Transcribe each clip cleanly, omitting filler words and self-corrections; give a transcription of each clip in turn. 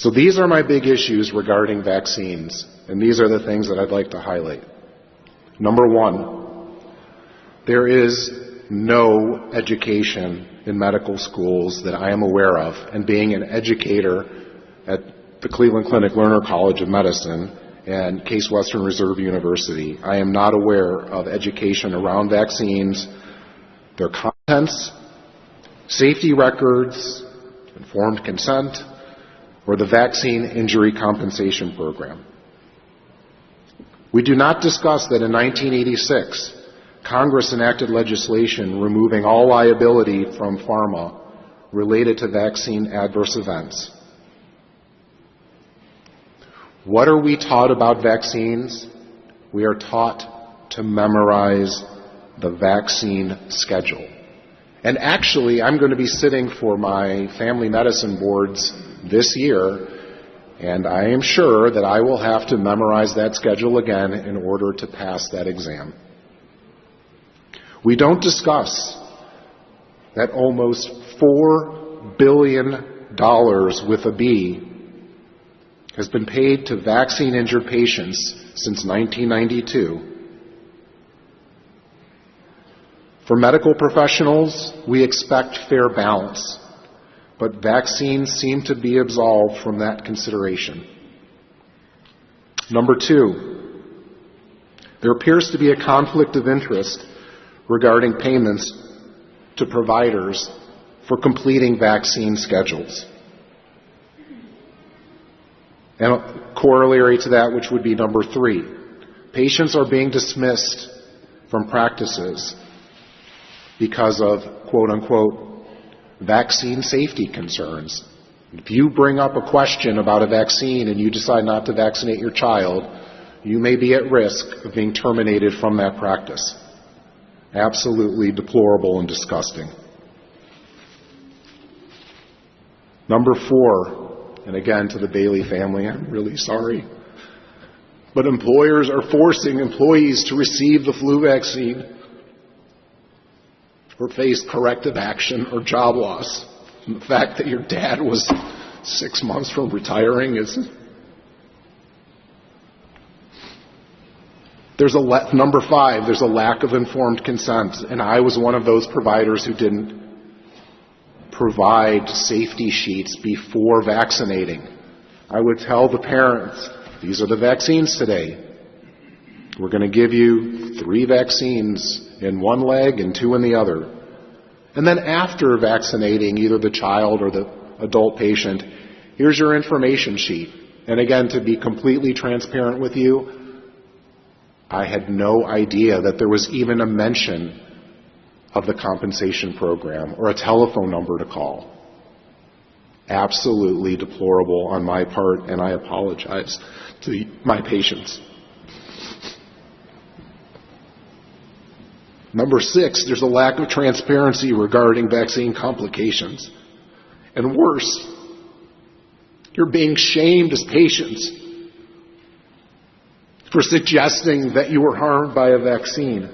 So these are my big issues regarding vaccines, and these are the things that I'd like to highlight. Number one, there is no education in medical schools that I am aware of, and being an educator at the Cleveland Clinic Lerner College of Medicine and Case Western Reserve University, I am not aware of education around vaccines, their contents, safety records, informed consent, or the Vaccine Injury Compensation Program. We do not discuss that in 1986, Congress enacted legislation removing all liability from pharma related to vaccine adverse events. What are we taught about vaccines? We are taught to memorize the vaccine schedule. And actually, I'm going to be sitting for my family medicine boards this year, and I am sure that I will have to memorize that schedule again in order to pass that exam. We don't discuss that almost $4 billion with a B has been paid to vaccine-injured patients since 1992. For medical professionals, we expect fair balance, but vaccines seem to be absolved from that consideration. Number two, there appears to be a conflict of interest regarding payments to providers for completing vaccine schedules. And a corollary to that, which would be number three, patients are being dismissed from practices because of, quote unquote, vaccine safety concerns. If you bring up a question about a vaccine and you decide not to vaccinate your child, you may be at risk of being terminated from that practice. Absolutely deplorable and disgusting. Number four, and again to the Bailey family, I'm really sorry, but employers are forcing employees to receive the flu vaccine or face corrective action or job loss. And the fact that your dad was 6 months from retiring is... Number five, there's a lack of informed consent, and I was one of those providers who didn't provide safety sheets before vaccinating. I would tell the parents, these are the vaccines today. We're going to give you 3 vaccines in one leg and 2 in the other. And then after vaccinating either the child or the adult patient, here's your information sheet. And again, to be completely transparent with you, I had no idea that there was even a mention of the compensation program or a telephone number to call. Absolutely deplorable on my part, and I apologize to my patients. Number 6, there's a lack of transparency regarding vaccine complications. And worse, you're being shamed as patients for suggesting that you were harmed by a vaccine.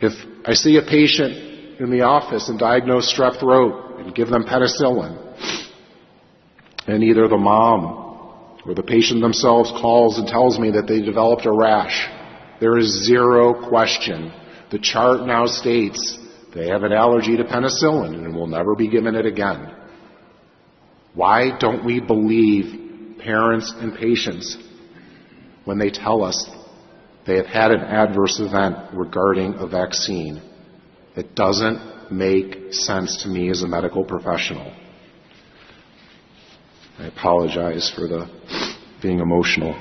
If I see a patient in the office and diagnose strep throat and give them penicillin, and either the mom or the patient themselves calls and tells me that they developed a rash, there is zero question. The chart now states they have an allergy to penicillin and will never be given it again. Why don't we believe parents and patients when they tell us they have had an adverse event regarding a vaccine? It doesn't make sense to me as a medical professional. I apologize for being emotional.